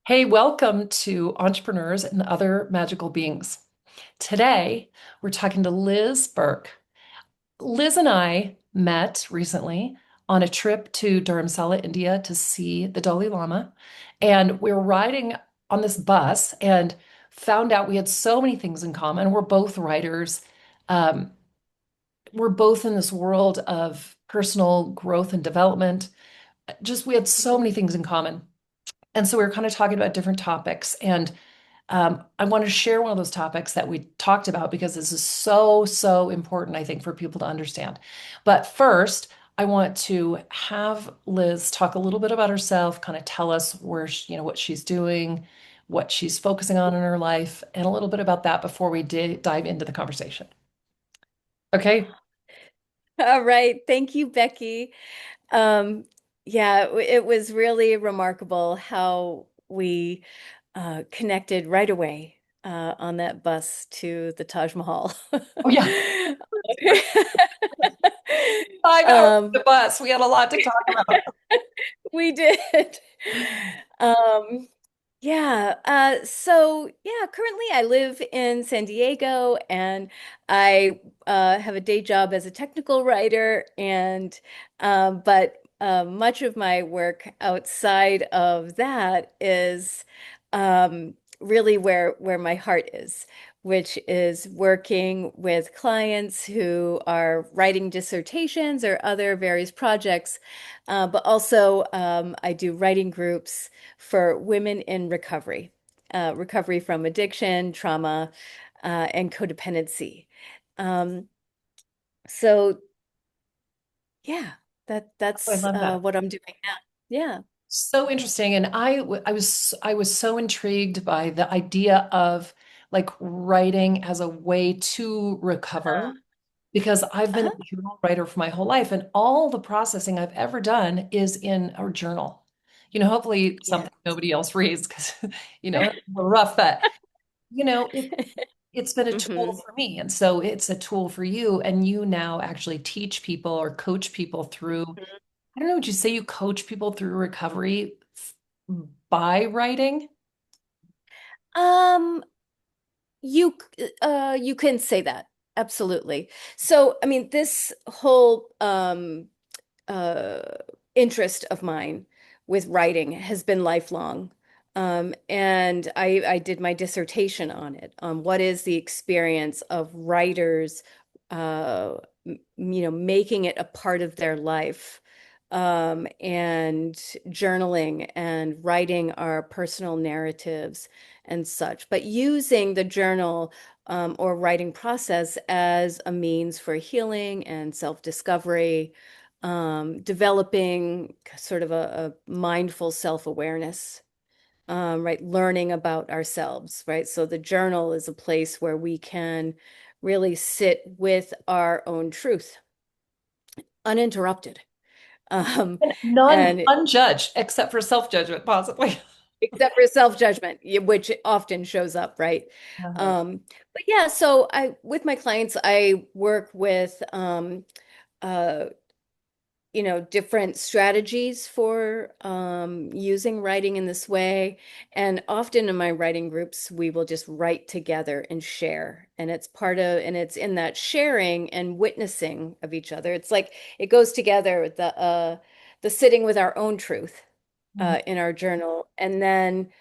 Hey, welcome to Entrepreneurs and Other Magical Beings. Today, we're talking to Liz Burke. Liz and I met recently on a trip to Dharamsala, India to see the Dalai Lama. And we were riding on this bus and found out we had so many things in common. We're both writers. Um, we're both in this world of personal growth and development. Just we had so many things in common. And so we were kind of talking about different topics. And I want to share one of those topics that we talked about because this is so, so important, I think, for people to understand. But first, I want to have Liz talk a little bit about herself, kind of tell us where, what she's doing, what she's focusing on in her life, and a little bit about that before we dive into the conversation. Okay? All right. Thank you, Becky. Um, yeah, it was really remarkable how we connected right away on that bus to the Taj Mahal. Oh, yeah. 5 hours on Um, the bus. We had a lot to talk about. we did. Um, yeah. Currently I live in San Diego and I have a day job as a technical writer but much of my work outside of that is really where my heart is, which is working with clients who are writing dissertations or other various projects. But also, I do writing groups for women in recovery, recovery from addiction, trauma, and codependency. Um, so yeah, Oh, I that's love that. what I'm doing now. Yeah. So interesting. And I was so intrigued by the idea of like writing as a way to recover because I've been Uh-huh. a journal writer for my whole life and all the processing I've ever done is in a journal. Hopefully Yeah. something nobody else reads because it's a little rough, but it's been a tool hmm for me. And so it's a tool for you. And you now actually teach people or coach people through, I don't know, would you say you coach people through recovery by writing? Um, you can say that. Absolutely. So, I mean, this whole uh, interest of mine with writing has been lifelong. And I did my dissertation on it, on what is the experience of writers, making it a part of their life, and journaling and writing our personal narratives and such, but using the journal or writing process as a means for healing and self-discovery, developing sort of a mindful self-awareness, right? Learning about ourselves, right? So the journal is a place where we can really sit with our own truth, uninterrupted. Um, And none and unjudged, except for self-judgment, possibly. except for self-judgment, which often shows up, right? Uh-huh. Um, but yeah, so with my clients, I work with, uh, different strategies for using writing in this way. And often in my writing groups, we will just write together and share. And it's in that sharing and witnessing of each other. It's like it goes together with the sitting with our own truth Mhm. in our journal, and then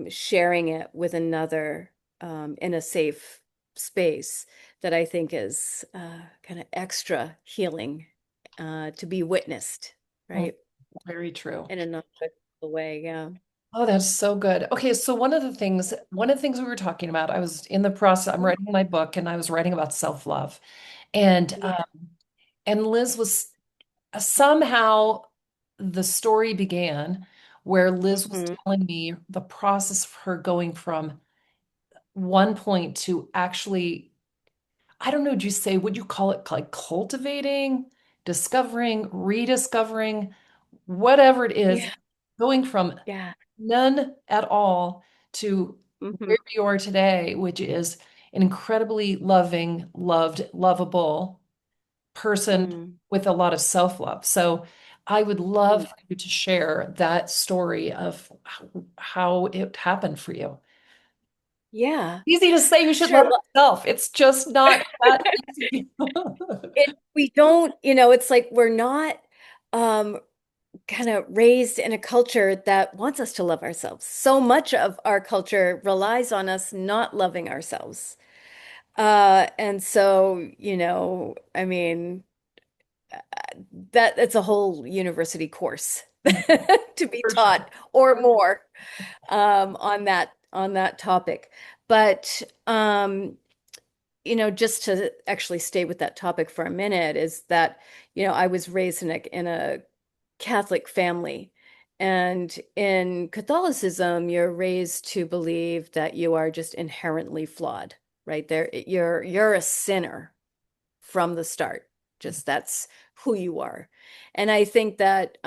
sharing it with another in a safe space that I think is kind of extra healing to be witnessed, Mm, right? very true. In a non-judgmental way. Yeah. Oh, that's so good. Okay, so one of the things we were talking about, I was in the process, I'm writing my book and I was writing about self-love. And Yeah. and Liz was somehow the story began where Liz was hmm telling me the process of her going from one point to actually, I don't know, would you call it like cultivating, discovering, rediscovering, whatever it is, Yeah. going from Yeah. none at all to hmm where you are today, which is an incredibly loving, loved, lovable person Mm. with a lot of self-love. So I would love Mm. for you to share that story of how it happened for you. Yeah, Easy to say you should sure. love Well, yourself. It's just not that easy. we don't, it's like we're not um, kind of raised in a culture that wants us to love ourselves. So much of our culture relies on us not loving ourselves. And so, I mean, that it's a whole university course to be For sure. taught or more on that topic. But just to actually stay with that topic for a minute, is that, I was raised in a Catholic family. And in Catholicism, you're raised to believe that you are just inherently flawed, right? You're a sinner from the start. Just that's who you are. And I think that's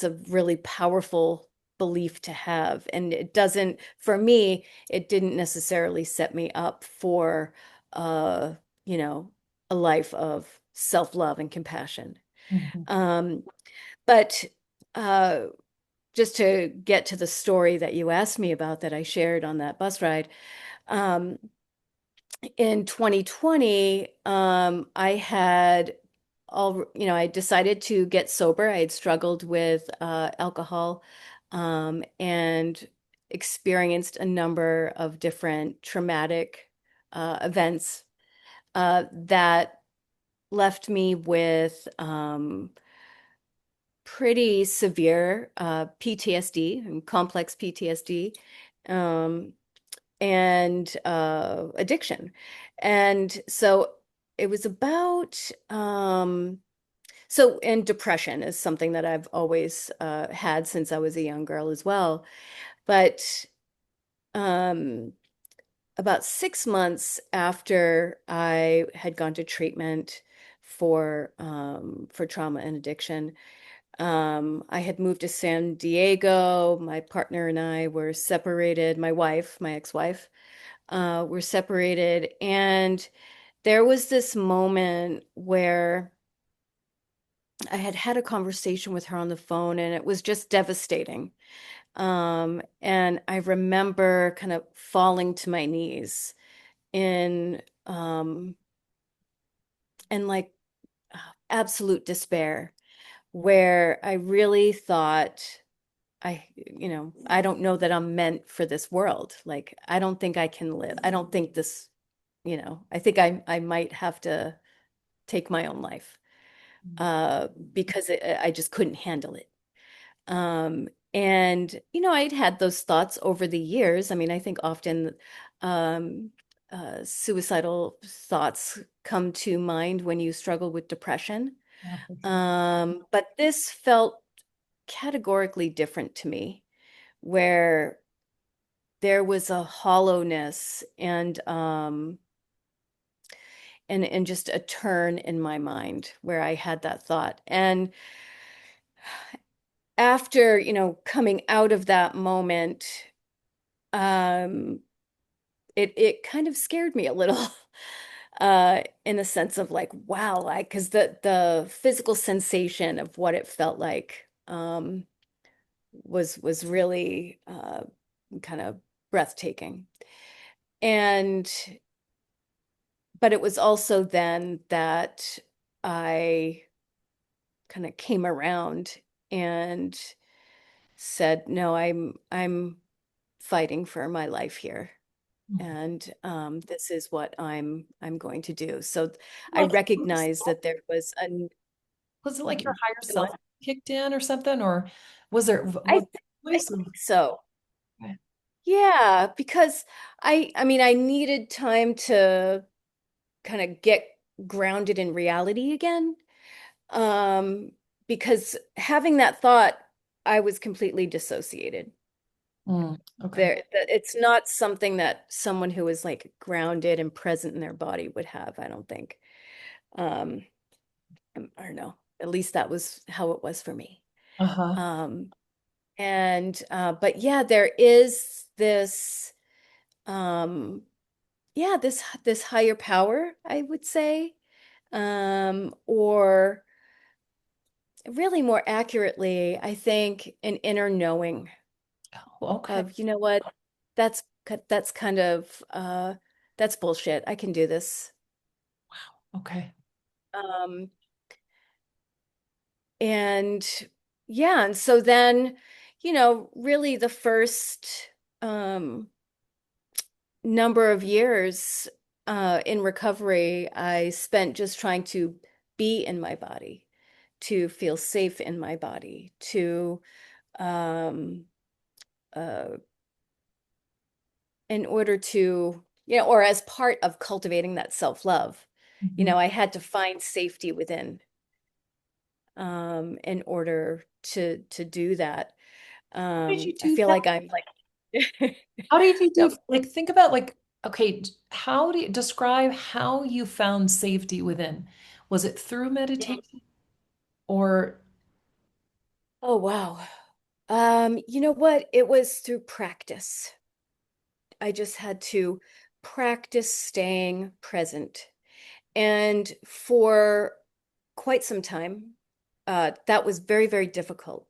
a really powerful belief to have. And for me, it didn't necessarily set me up for, uh, you know, a life of self-love and compassion. Mhm. Um, but uh, just to get to the story that you asked me about that I shared on that bus ride, um, in 2020, I decided to get sober. I had struggled with alcohol, and experienced a number of different traumatic events that left me with pretty severe PTSD and complex PTSD. Um, and addiction. And so it was about and depression is something that I've always had since I was a young girl as well. But um, about 6 months after I had gone to treatment for trauma and addiction, I had moved to San Diego. My partner and I were separated. My wife, my ex-wife, were separated. And there was this moment where I had had a conversation with her on the phone, and it was just devastating. And I remember kind of falling to my knees in in like absolute despair, where I really thought, I don't know that I'm meant for this world. Like, I don't think I can live. I don't think this, I think I might have to take my own life, because I just couldn't handle it. And I'd had those thoughts over the years. I mean, I think often um, suicidal thoughts come to mind when you struggle with depression. Yeah, for sure. But this felt categorically different to me, where there was a hollowness and just a turn in my mind where I had that thought. And after, coming out of that moment, um, it kind of scared me a little, in the sense of like, wow, like, because the physical sensation of what it felt like, was really kind of breathtaking. And but it was also then that I kind of came around and said, no, I'm fighting for my life here. Mhm. And this is what I'm going to do. So I Like, recognized that there was a was it like your mhm, higher go self on. kicked in or something? Or was there I was th I voice? think so. Okay. Yeah, because I mean I needed time to kind of get grounded in reality again. Um, because having that thought, I was completely dissociated. Okay. It's not something that someone who is like grounded and present in their body would have, I don't think. Um, I don't know. At least that was how it was for me. Uh-huh. Um, and but yeah, there is this um yeah, this higher power, I would say. Or really more accurately, I think an inner knowing Oh, okay. of, you know what, that's kind of that's bullshit. I can do this. Okay. Um, and yeah, and so then, really the first um number of years in recovery, I spent just trying to be in my body, to feel safe in my body, to um uh in order to, or as part of cultivating that self-love, Mhm. I had to find safety within in order to do that. How did you I do feel that? like I'm like How did you do, Yep. like, think about, like, okay, how do you describe how you found safety within? Was it through meditation or, Oh wow. You know what? It was through practice. I just had to practice staying present. And for quite some time, that was very, very difficult,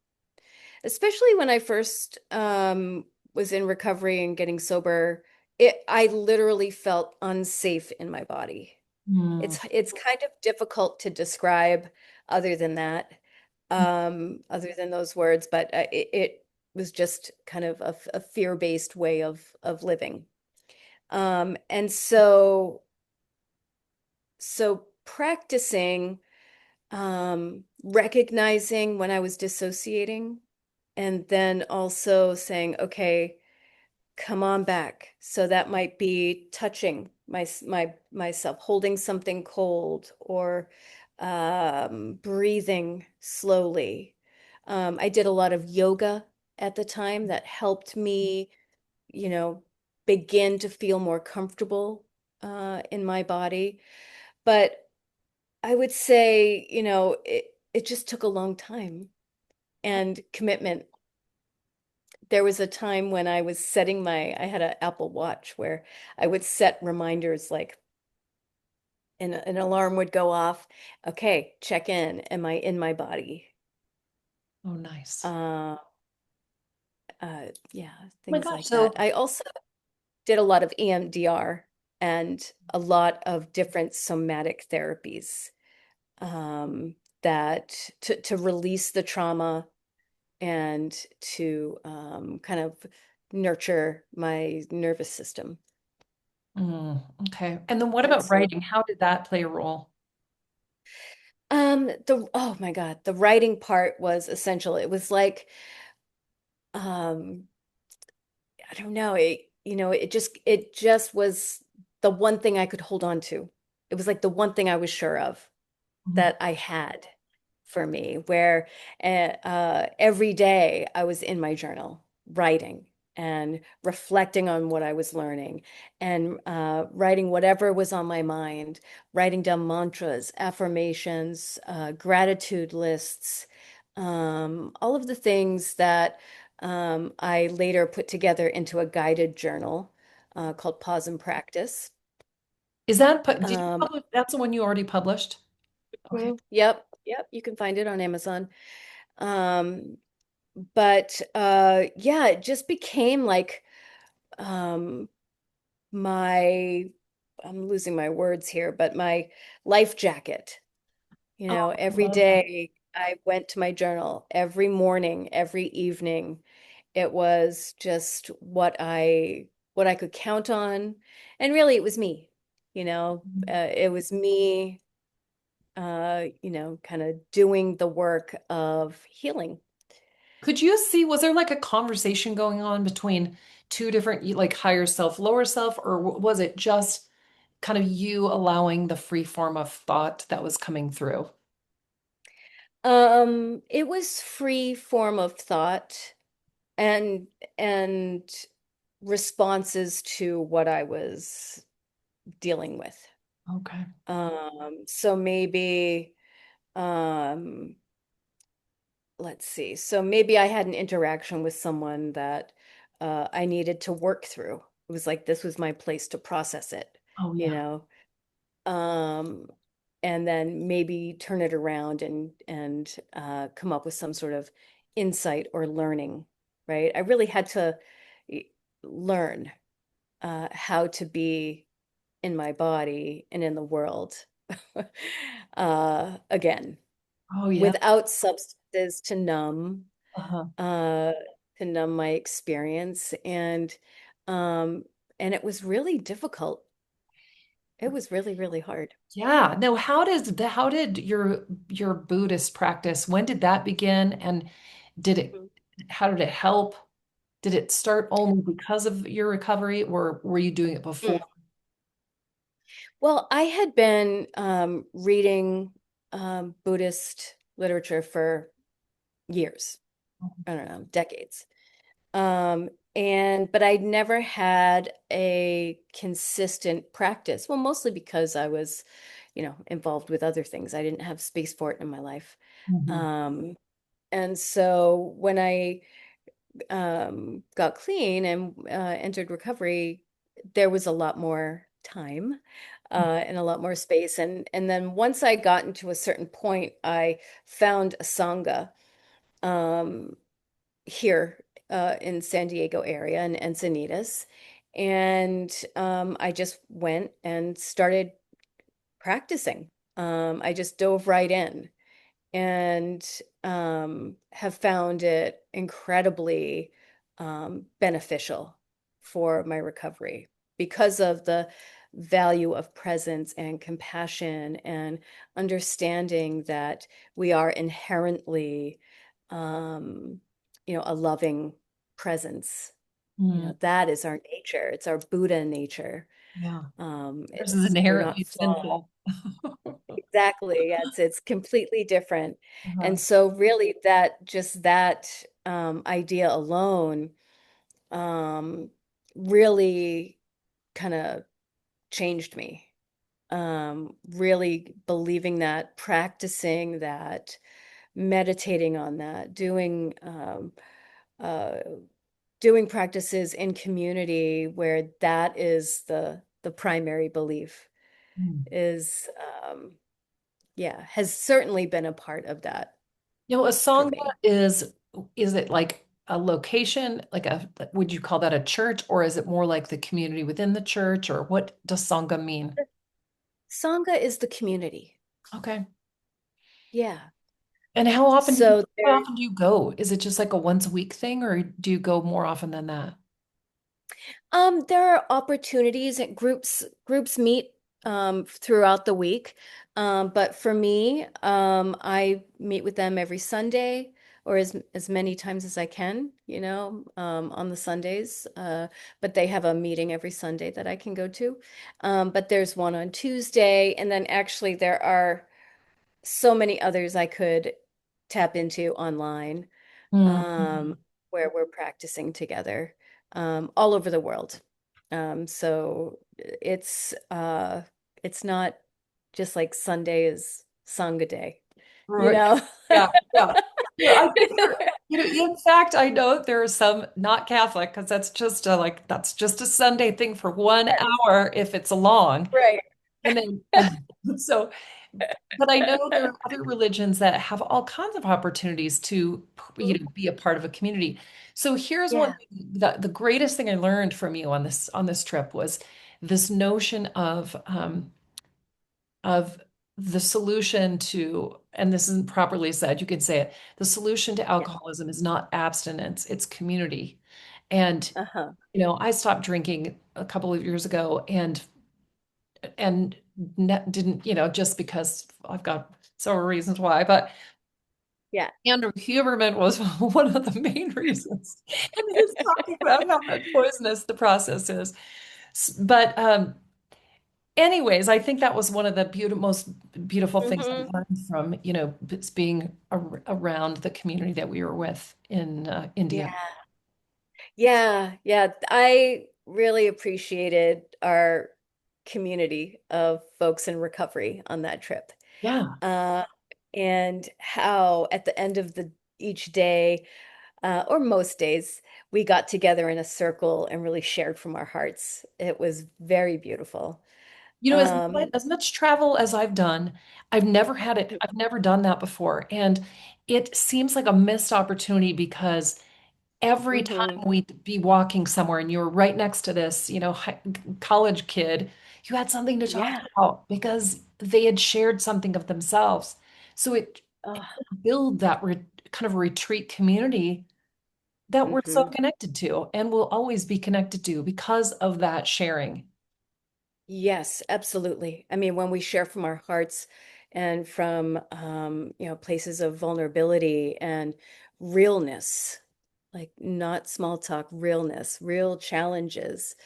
especially when I first was in recovery and getting sober. I literally felt unsafe in my body. Hmm. It's kind of difficult to describe other than that, other than those words, but it was just kind of a fear-based way of living. And so practicing, recognizing when I was dissociating, and then also saying, okay, come on back. So that might be touching myself, holding something cold, or breathing slowly. I did a lot of yoga at the time that helped me, you know, begin to feel more comfortable in my body. But I would say, it just took a long time and commitment. There was a time when I had an Apple Watch where I would set reminders, like an alarm would go off. Okay, check in. Am I in my body? oh, nice. Uh, yeah, Oh my things gosh. like that. So I also did a lot of EMDR and a lot of different somatic therapies, um, that to release the trauma and to kind of nurture my nervous system. okay. And then what And about so, writing? How did that play a role? oh my God, the writing part was essential. It was like, um, I don't know, it just was the one thing I could hold on to. It was like the one thing I was sure of Mhm. that I had for me, where every day I was in my journal writing and reflecting on what I was learning, and writing whatever was on my mind, writing down mantras, affirmations, gratitude lists, all of the things that I later put together into a guided journal called Pause and Practice. Is that, did you Um, publish? That's the one you already published? Okay. yep, yep, you can find it on Amazon. Um, but yeah, it just became like um my I'm losing my words here, but my life jacket. Oh, I Every love that. day I went to my journal, every morning, every evening. It was just what I could count on. And really it was me. It was me kind of doing the work of healing. Could you see, was there like a conversation going on between two different, like, higher self, lower self, or was it just kind of you allowing the free form of thought that was coming through? It was free form of thought, and and responses to what I was dealing with. Okay. So maybe, um, let's see. So maybe I had an interaction with someone that I needed to work through. It was like this was my place to process it, Oh, you yeah. know. Um, and then maybe turn it around and come up with some sort of insight or learning, right? I really had to y- learn how to be in my body and in the world again, Oh yeah. without substances Uh-huh. uh, to numb my experience, um, and it was really difficult. It was really, really hard. Yeah. No, how did your Buddhist practice, when did that begin? And did it Mhm. how did it help? Did it start only because of your recovery, or were you doing it before? Mm. Well, I had been reading Buddhist literature for years. I don't know, decades. Um, and but I'd never had a consistent practice. Well, mostly because I was, involved with other things. I didn't have space for it in my life. Mhm. Um, and so when I got clean and entered recovery, there was a lot more time and a lot more space. And then once I got into a certain point, I found a sangha um, here in San Diego area in Encinitas. And I just went and started practicing. I just dove right in and have found it incredibly beneficial for my recovery because of the value of presence and compassion and understanding that we are inherently, um, a loving presence. Mm, That is our nature. It's our Buddha nature. yeah. This is We're not inherently flawed. sinful. Exactly. Yeah, it's completely different. Uh-huh. And so really that idea alone um really kind of changed me. Really believing that, practicing that, meditating on that, uh doing practices in community where that is the primary belief Mm. is yeah, has certainly been a part of that A for sangha me. is it like a location, like would you call that a church, or is it more like the community within the church, or what does sangha mean? Sangha is the community. Okay. Yeah. And So how there, often do you go? Is it just like a once a week thing, or do you go more often than that? there are opportunities and groups meet throughout the week. But for me, I meet with them every Sunday or as many times as I can, on the Sundays. But they have a meeting every Sunday that I can go to. But there's one on Tuesday, and then actually there are so many others I could tap into online Mm. um, where we're practicing together all over the world. So it's not just like Sunday is Sangha day, you Right. know? Yeah, yeah. I think in fact, I know there are some not Catholic because that's just a Sunday thing for 1 hour if it's long. Right. And then so but I know there are other religions that have all kinds of opportunities to be a part of a community. So here's one Yeah. thing, the greatest thing I learned from you on this trip was this notion of the solution to, and this isn't properly said, you could say it, the solution to Yeah. alcoholism is not abstinence, it's community. And, Uh-huh. I stopped drinking a couple of years ago and didn't, just because I've got several reasons why, but Yeah. Andrew Huberman was one of the main reasons. And he was talking about how much poisonous the process is. But anyways, I think that was one of the most beautiful things I Hmm. learned from, being around the community that we were with in Yeah. India. Yeah. Yeah. I really appreciated our community of folks in recovery on that trip. Yeah. uh, and how at the end of the each day, or most days, we got together in a circle and really shared from our hearts. It was very beautiful. Um, as much travel as I've done, I've never done that before. And it seems like a missed opportunity because every time mhm. we'd be walking somewhere and you were right next to this, college kid, you had something to talk Yeah. about because they had shared something of themselves. So it Oh, built that kind of retreat community that we're so mhm. connected to and will always be connected to because of that sharing. Yes, absolutely. I mean, when we share from our hearts and from places of vulnerability and realness, like not small talk, realness, real challenges,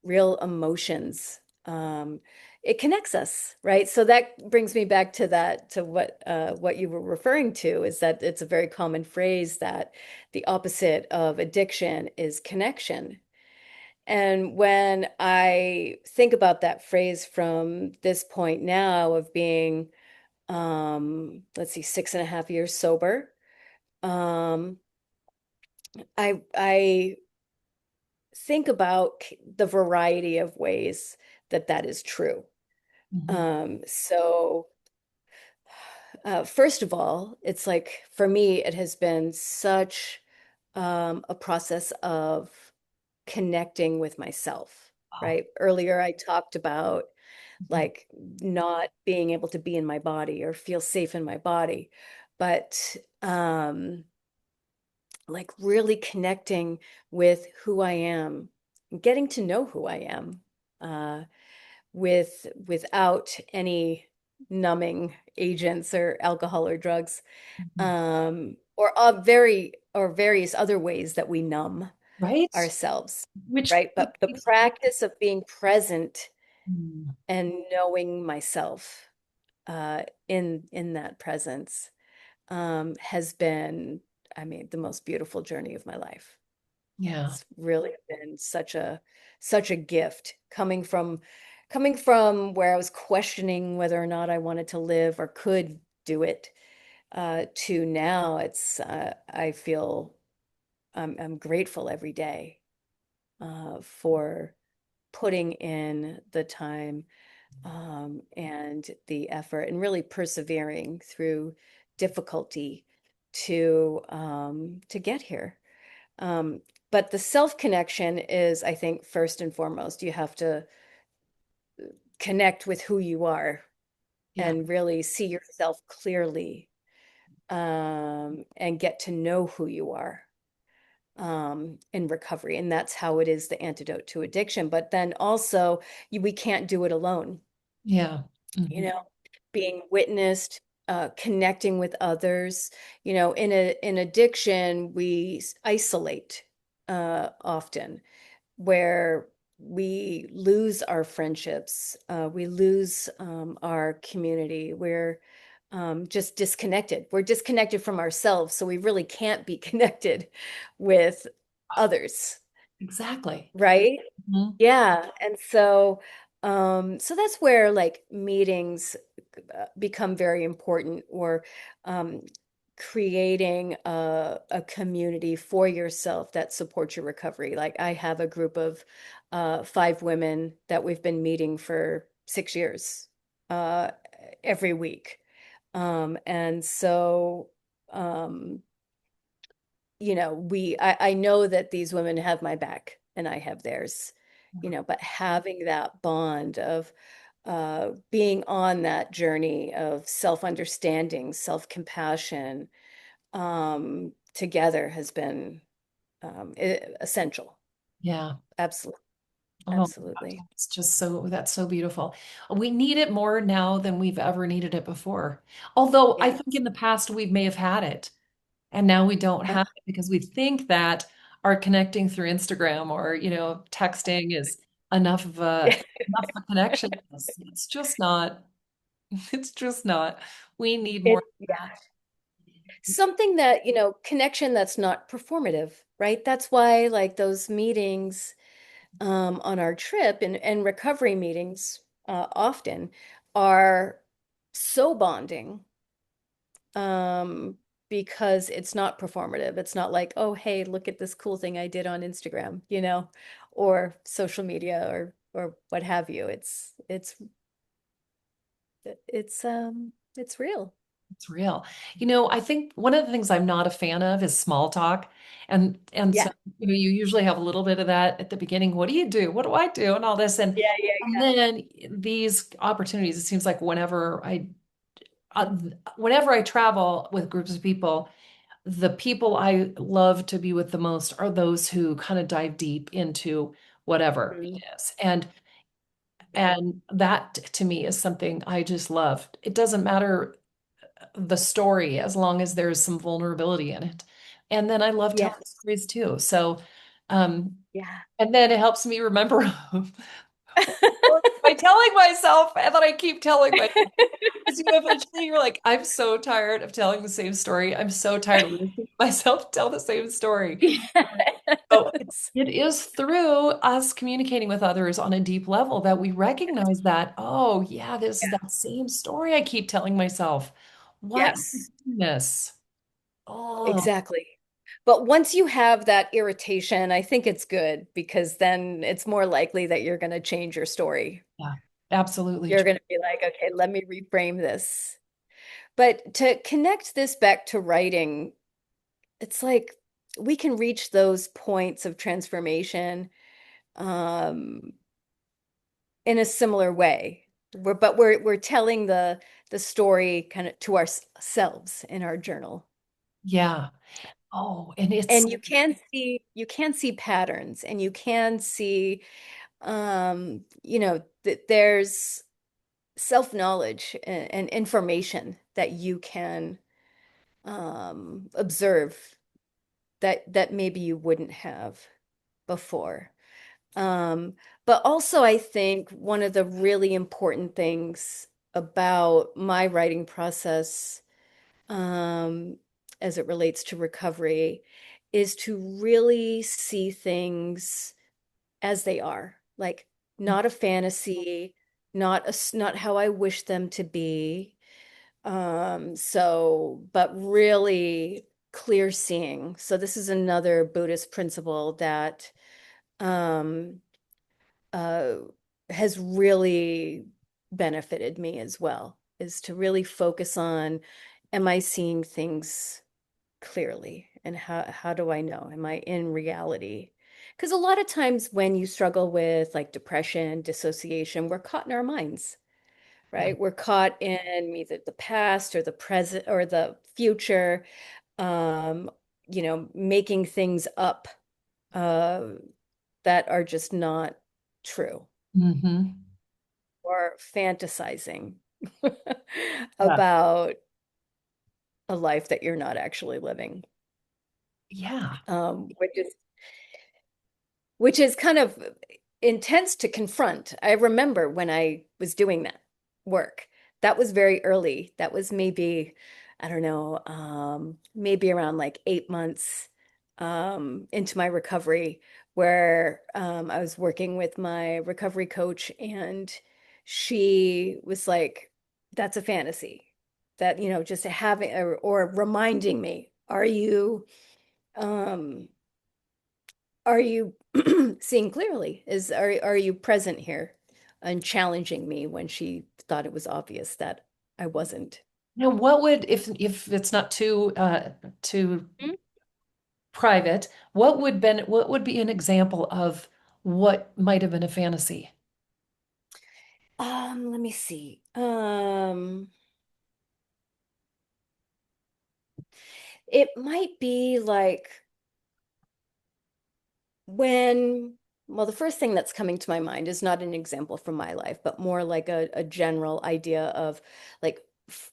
real emotions, it connects us, right? So that brings me back to that, to what you were referring to, is that it's a very common phrase that the opposite of addiction is connection. And when I think about that phrase from this point now of being, let's see, 6.5 years sober, um, I think about the variety of ways that that is true. Mhm. So first of all, it's like for me, it has been such a process of connecting with myself, Oh, right? Earlier, I talked about mhm. like not being able to be in my body or feel safe in my body, but like really connecting with who I am, getting to know who I am, uh, without any numbing agents or alcohol or drugs, Mhm. or various other ways that we numb Right? ourselves, Which right? But the practice of being present Mm. and knowing myself in that presence has been, I mean, the most beautiful journey of my life. Yeah. It's really been such a gift coming from where I was questioning whether or not I wanted to live or could do it, to now it's I feel I'm grateful every day for putting in the time, and the effort and really persevering through difficulty to get here. Um, but the self connection is, I think, first and foremost, you have to connect with who you are Yeah. and really see yourself clearly, and get to know who you are, in recovery. And that's how it is the antidote to addiction. But then also, we can't do it alone. Yeah. You Mhm. know, being witnessed, connecting with others. In addiction, we isolate often, where we lose our friendships, we lose our community. We're just disconnected. We're disconnected from ourselves, so we really can't be connected with others, Exactly. right? Mhm. Yeah, and so that's where like meetings become very important, or um, creating a community for yourself that supports your recovery. Like I have a group of 5 women that we've been meeting for 6 years, uh, every week. And so, um, I know that these women have my back and I have theirs, but having that bond of being on that journey of self-understanding, self-compassion, together has been essential. Yeah. Absolutely. Oh, Absolutely. it's just that's so beautiful. We need it more now than we've ever needed it before. Although I think Yes. in the past we may have had it and now we don't Uh, have it because we think that our connecting through Instagram or, texting is enough of a connection. It's just not. It's just not. We need more it, yeah. of that. Something that, connection that's not performative, right? That's why like those meetings on our trip, and recovery meetings often are so bonding, um, because it's not performative. It's not like, oh, hey, look at this cool thing I did on Instagram, or social media, or or what have you. It's real. It's real. I think one of the things I'm not a fan of is small talk. And so Yeah. you usually have a little bit of that at the beginning. What do you do? What do I do? And all this. And Yeah, yeah, and yeah. then these opportunities, it seems like uh, whenever I travel with groups of people, the people I love to be with the most are those who kind of dive deep into whatever it Mhm. is. And Yeah. and that to me is something I just love. It doesn't matter the story as long as there's some vulnerability in it. And then I love telling Yes. stories too. So, um, Yeah. and then it helps me remember by telling myself, and then I keep telling myself. Because eventually you're like, I'm so tired of telling the same story. I'm so tired of listening to myself tell the same story. So Yes. it is through us communicating with others on a deep level that we recognize that, oh, yeah, this is Yeah. that same story I keep telling myself. Why am I Yes. doing this? Oh, Exactly. But once you have that irritation, I think it's good because then it's more likely that you're going to change your story. yeah, absolutely You're true. going to be like, okay, let me reframe this. But to connect this back to writing, it's like we can reach those points of transformation um, in a similar way. But we're telling the story kind of to ourselves in our journal. Yeah. Oh, and it's, And you can see patterns and you can see that there's self-knowledge and information that you can observe that maybe you wouldn't have before. Um, but also I think one of the really important things about my writing process um, as it relates to recovery is to really see things as they are, like not a fantasy, not how I wish them to be. But really clear seeing. So this is another Buddhist principle that um, uh, has really benefited me as well, is to really focus on, am I seeing things clearly? And how do I know? Am I in reality? Because a lot of times when you struggle with like depression, dissociation, we're caught in our minds, yeah. right? We're caught in either the past or the present or the future, um, making things up uh, that are just not true Hmm. or fantasizing Yeah. about a life that you're not actually living, Yeah. which is kind of intense to confront. I remember when I was doing that work. That was very early. That was maybe, I don't know, maybe around like 8 months into my recovery, where I was working with my recovery coach, and she was like, "That's a fantasy." That, just having or reminding me, um, are you seeing clearly? Are you present here and challenging me when she thought it was obvious that I wasn't? Now, what would, if it's not too Mm. private, what would be an example of what might have been a fantasy? Let me see. It might be like when, well, the first thing that's coming to my mind is not an example from my life, but more like a general idea of like f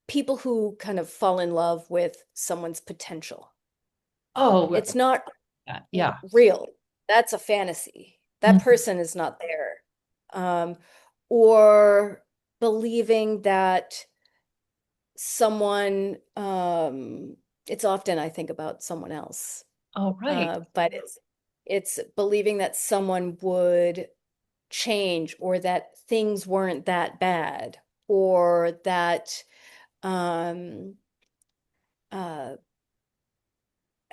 people who kind of fall in love with someone's potential. Oh, It's not yeah. real. That's a fantasy. That Mhm. person is not there. Um, or believing that someone, it's often I think about someone else, Oh, right. but it's believing that someone would change or that things weren't that bad or that um, uh,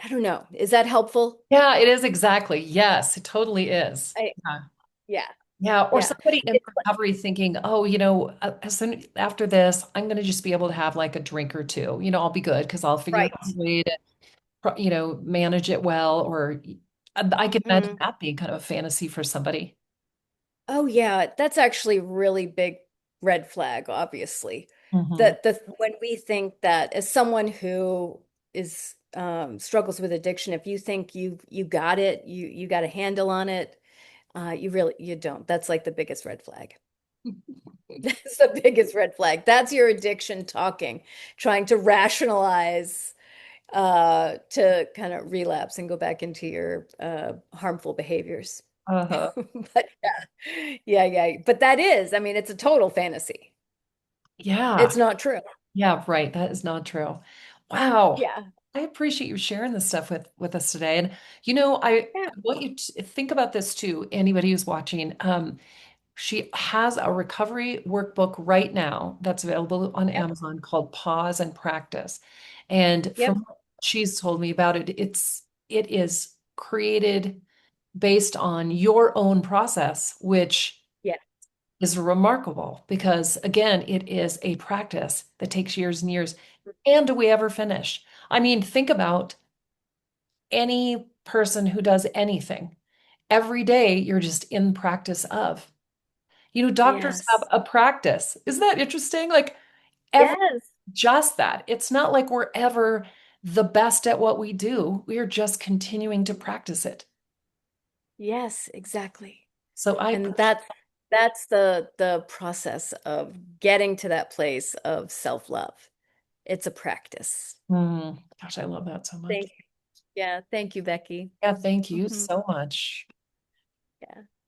I don't know. Is that helpful? Yeah, it is exactly. Yes, it totally is. I, Yeah. yeah. Yeah, or Yeah. somebody in It's recovery thinking, oh, as soon after this, I'm going to just be able to have like a drink or two. I'll be good because I'll figure out right. a way to, manage it well. Or I could imagine Mhm. that being kind of a fantasy for somebody. Oh yeah, that's actually really big red flag, obviously. Hmm. That the when we think that as someone who is struggles with addiction, if you think you got it, you got a handle on it, you don't. That's like the biggest red flag. That's the biggest red flag. That's your addiction talking, trying to rationalize to kind of relapse and go back into your harmful behaviors. Uh-huh. But yeah. But that is, I mean, it's a total fantasy. Yeah. It's not true. Yeah, right. That is not true. Wow. Yeah. I appreciate you sharing this stuff with us today. And I Yeah. want you to think about this too, anybody who's watching. She has a recovery workbook right now that's available on Yep. Amazon called Pause and Practice. And Yep. from what she's told me about it, it is created based on your own process, which Yeah. is remarkable because again, it is a practice that takes years and years. And do we ever finish? I mean, think about any person who does anything. Every day you're just in practice of. Doctors have Yes. a practice. Isn't that interesting? Like ever Yes. just that. It's not like we're ever the best at what we do. We are just continuing to practice it. Yes, exactly. So I And appreciate. that's the process of getting to that place of self-love. It's a practice. Gosh, I love that so much. Thank you. Yeah, thank you, Becky. Yeah, thank you Hmm. so much. Yeah.